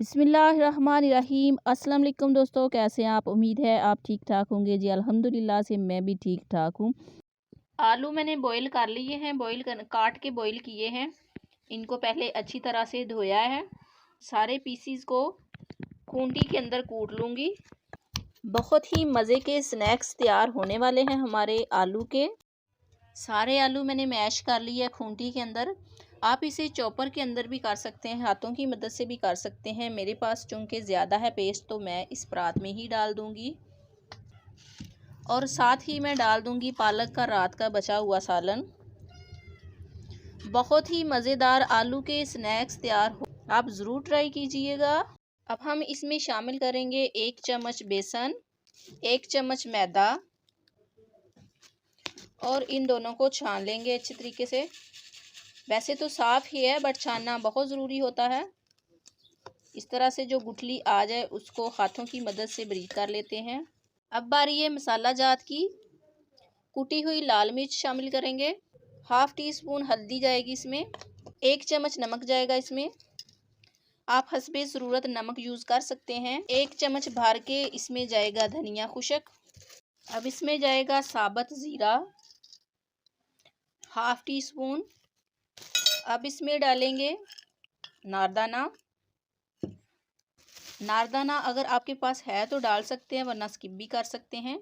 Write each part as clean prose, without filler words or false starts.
बिस्मिल्लाहिर्रहमानिर्रहीम। अस्सलाम वालेकुम दोस्तों, कैसे हैं आप? उम्मीद है आप ठीक ठाक होंगे। जी अल्हम्दुलिल्लाह से मैं भी ठीक ठाक हूँ। आलू मैंने बॉईल कर लिए हैं, काट के बॉईल किए हैं। इनको पहले अच्छी तरह से धोया है। सारे पीसीस को खूंटी के अंदर कूट लूँगी। बहुत ही मज़े के स्नैक्स तैयार होने वाले हैं हमारे आलू के। सारे आलू मैंने मैश कर लिए खूंटी के अंदर। आप इसे चॉपर के अंदर भी कर सकते हैं, हाथों की मदद से भी कर सकते हैं। मेरे पास चूँकि ज़्यादा है पेस्ट तो मैं इस परात में ही डाल दूँगी। और साथ ही मैं डाल दूँगी पालक का रात का बचा हुआ सालन। बहुत ही मज़ेदार आलू के स्नैक्स तैयार हो, आप ज़रूर ट्राई कीजिएगा। अब हम इसमें शामिल करेंगे 1 चम्मच बेसन, 1 चम्मच मैदा और इन दोनों को छान लेंगे अच्छे तरीके से। वैसे तो साफ़ ही है बट छानना बहुत ज़रूरी होता है। इस तरह से जो गुठली आ जाए उसको हाथों की मदद से बारीक कर लेते हैं। अब बारी है मसाला जात की। कुटी हुई लाल मिर्च शामिल करेंगे, हाफ़ टी स्पून हल्दी जाएगी इसमें, 1 चम्मच नमक जाएगा इसमें। आप हस्बे ज़रूरत नमक यूज़ कर सकते हैं। 1 चम्मच भर के इसमें जाएगा धनिया खुशक। अब इसमें जाएगा साबुत ज़ीरा, हाफ़ टी स्पून। अब इसमें डालेंगे नारदाना। नारदाना अगर आपके पास है तो डाल सकते हैं, वरना स्किप भी कर सकते हैं।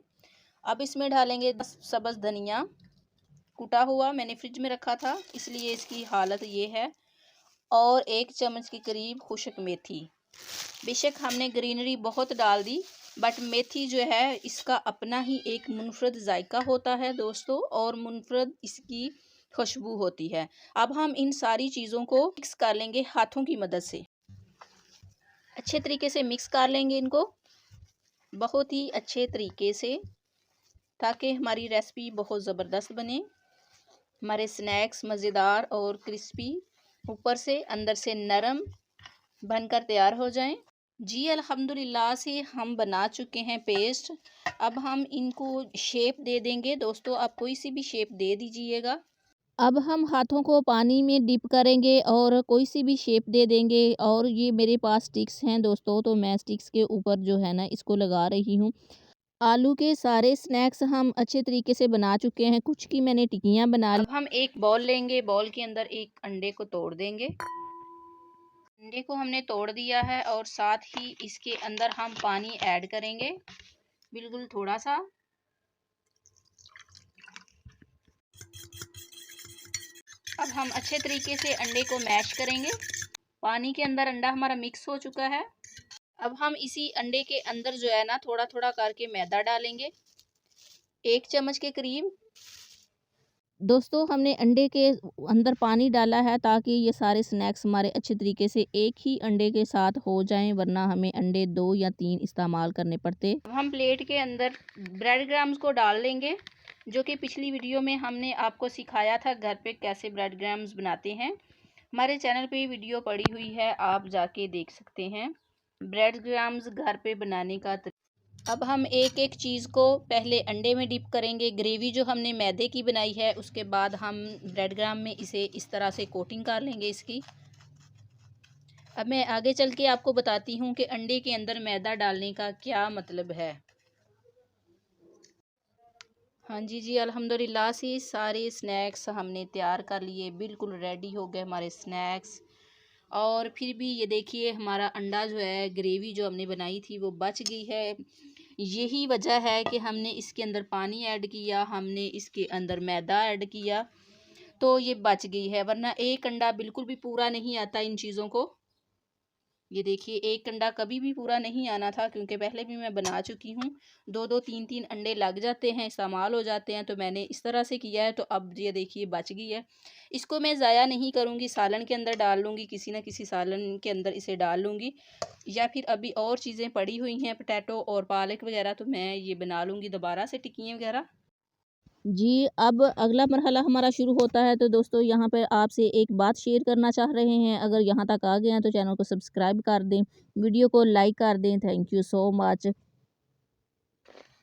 अब इसमें डालेंगे 10 सब्ज़ धनिया कुटा हुआ, मैंने फ्रिज में रखा था इसलिए इसकी हालत ये है। और 1 चम्मच के करीब खुशक मेथी। बेशक हमने ग्रीनरी बहुत डाल दी बट मेथी जो है इसका अपना ही एक मुनफरद जायका होता है दोस्तों, और मुनफरद इसकी खुशबू होती है। अब हम इन सारी चीज़ों को मिक्स कर लेंगे हाथों की मदद से। अच्छे तरीके से मिक्स कर लेंगे इनको बहुत ही अच्छे तरीके से, ताकि हमारी रेसिपी बहुत ज़बरदस्त बने। हमारे स्नैक्स मज़ेदार और क्रिस्पी, ऊपर से अंदर से नरम बनकर तैयार हो जाएं। जी अल्हम्दुलिल्लाह से हम बना चुके हैं पेस्ट। अब हम इनको शेप दे देंगे। दोस्तों आप कोई सी भी शेप दे दीजिएगा। अब हम हाथों को पानी में डिप करेंगे और कोई सी भी शेप दे देंगे। और ये मेरे पास स्टिक्स हैं दोस्तों, तो मैं स्टिक्स के ऊपर जो है ना इसको लगा रही हूँ। आलू के सारे स्नैक्स हम अच्छे तरीके से बना चुके हैं, कुछ की मैंने टिक्कियाँ बना ली। अब हम एक बॉल लेंगे, बॉल के अंदर एक अंडे को तोड़ देंगे। अंडे को हमने तोड़ दिया है और साथ ही इसके अंदर हम पानी ऐड करेंगे, बिल्कुल थोड़ा सा। अब हम अच्छे तरीके से अंडे को मैश करेंगे। पानी के अंदर अंडा हमारा मिक्स हो चुका है। अब हम इसी अंडे के अंदर जो है ना थोड़ा थोड़ा करके मैदा डालेंगे, 1 चम्मच के करीब। दोस्तों हमने अंडे के अंदर पानी डाला है ताकि ये सारे स्नैक्स हमारे अच्छे तरीके से एक ही अंडे के साथ हो जाएं, वरना हमें अंडे 2 या 3 इस्तेमाल करने पड़ते। अब हम प्लेट के अंदर ब्रेड क्रम्स को डाल लेंगे, जो कि पिछली वीडियो में हमने आपको सिखाया था घर पे कैसे ब्रेड क्रम्स बनाते हैं। हमारे चैनल पे वीडियो पड़ी हुई है, आप जाके देख सकते हैं ब्रेड क्रम्स घर पे बनाने का। अब हम एक एक चीज़ को पहले अंडे में डिप करेंगे। ग्रेवी जो हमने मैदे की बनाई है उसके बाद हम ब्रेड क्रम्ब में इसे इस तरह से कोटिंग कर लेंगे इसकी। अब मैं आगे चल के आपको बताती हूँ कि अंडे के अंदर मैदा डालने का क्या मतलब है। हाँ जी जी अल्हम्दुलिल्लाह से सारे स्नैक्स हमने तैयार कर लिए, बिल्कुल रेडी हो गए हमारे स्नैक्स। और फिर भी ये देखिए हमारा अंडा जो है, ग्रेवी जो हमने बनाई थी वो बच गई है। यही वजह है कि हमने इसके अंदर पानी ऐड किया, हमने इसके अंदर मैदा ऐड किया, तो ये बच गई है। वरना एक अंडा बिल्कुल भी पूरा नहीं आता इन चीज़ों को। ये देखिए एक अंडा कभी भी पूरा नहीं आना था, क्योंकि पहले भी मैं बना चुकी हूँ। 2-2 3-3 अंडे लग जाते हैं, इस्तेमाल हो जाते हैं, तो मैंने इस तरह से किया है। तो अब ये देखिए बच गई है। इसको मैं ज़ाया नहीं करूँगी, सालन के अंदर डाल लूँगी, किसी न किसी सालन के अंदर इसे डाल लूँगी। या फिर अभी और चीज़ें पड़ी हुई हैं पोटैटो और पालक वगैरह, तो मैं ये बना लूँगी दोबारा से टिक्कियाँ वगैरह। जी, अब अगला मरहला हमारा शुरू होता है। तो दोस्तों यहाँ पर आपसे एक बात शेयर करना चाह रहे हैं, अगर यहाँ तक आ गए हैं तो चैनल को सब्सक्राइब कर दें, वीडियो को लाइक कर दें। Thank you so much.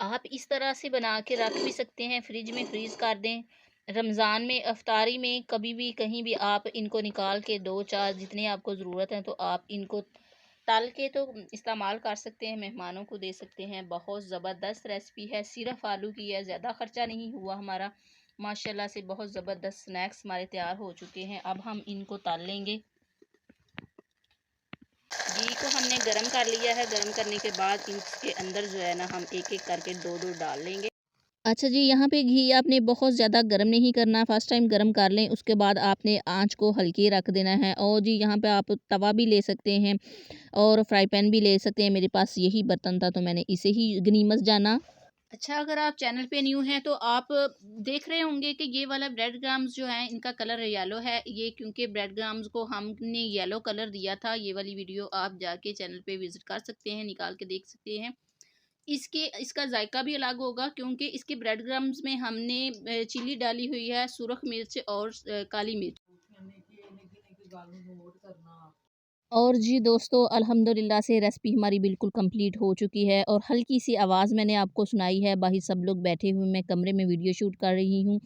आप इस तरह से बना के रख भी सकते हैं, फ्रिज में फ्रीज़ कर दें। रमज़ान में अफ्तारी में कभी भी कहीं भी आप इनको निकाल के 2-4 जितने आपको ज़रूरत है तो आप इनको तल के तो इस्तेमाल कर सकते हैं, मेहमानों को दे सकते हैं। बहुत ज़बरदस्त रेसिपी है, सिर्फ आलू की है, ज़्यादा ख़र्चा नहीं हुआ हमारा। माशाल्लाह से बहुत ज़बरदस्त स्नैक्स हमारे तैयार हो चुके हैं। अब हम इनको तल लेंगे। घी को हमने गरम कर लिया है। गरम करने के बाद इसके अंदर जो है ना, हम एक एक करके दो दो डाल लेंगे। अच्छा जी, यहाँ पे घी आपने बहुत ज़्यादा गर्म नहीं करना, फर्स्ट टाइम गर्म कर लें, उसके बाद आपने आँच को हल्की रख देना है। और जी यहाँ पे आप तवा भी ले सकते हैं और फ्राई पैन भी ले सकते हैं। मेरे पास यही बर्तन था तो मैंने इसे ही गनीमत जाना। अच्छा, अगर आप चैनल पे न्यू हैं तो आप देख रहे होंगे कि ये वाला ब्रेड ग्राम्स जो है, इनका कलर येलो है। ये क्योंकि ब्रेड ग्राम्स को हमने येलो कलर दिया था। ये वाली वीडियो आप जाके चैनल पे विज़िट कर सकते हैं, निकाल के देख सकते हैं। इसका जायका भी अलग होगा क्योंकि इसके ब्रेड क्रम्स में हमने चिली डाली हुई है, सुरख मिर्च और काली मिर्च। और जी दोस्तों, अल्हम्दुलिल्लाह से रेसिपी हमारी बिल्कुल कंप्लीट हो चुकी है और हल्की सी आवाज़ मैंने आपको सुनाई है। बाहर सब लोग बैठे हुए, मैं कमरे में वीडियो शूट कर रही हूँ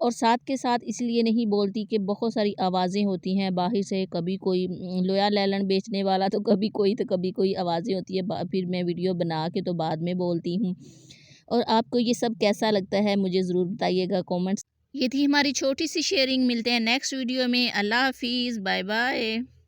और साथ के साथ इसलिए नहीं बोलती कि बहुत सारी आवाज़ें होती हैं बाहर से। कभी कोई लोया लैलन बेचने वाला, तो कभी कोई आवाज़ें होती है। फिर मैं वीडियो बना के तो बाद में बोलती हूँ। और आपको ये सब कैसा लगता है मुझे ज़रूर बताइएगा कमेंट्स। ये थी हमारी छोटी सी शेयरिंग। मिलते हैं नेक्स्ट वीडियो में। अल्लाह हाफिज़, बाय बाय।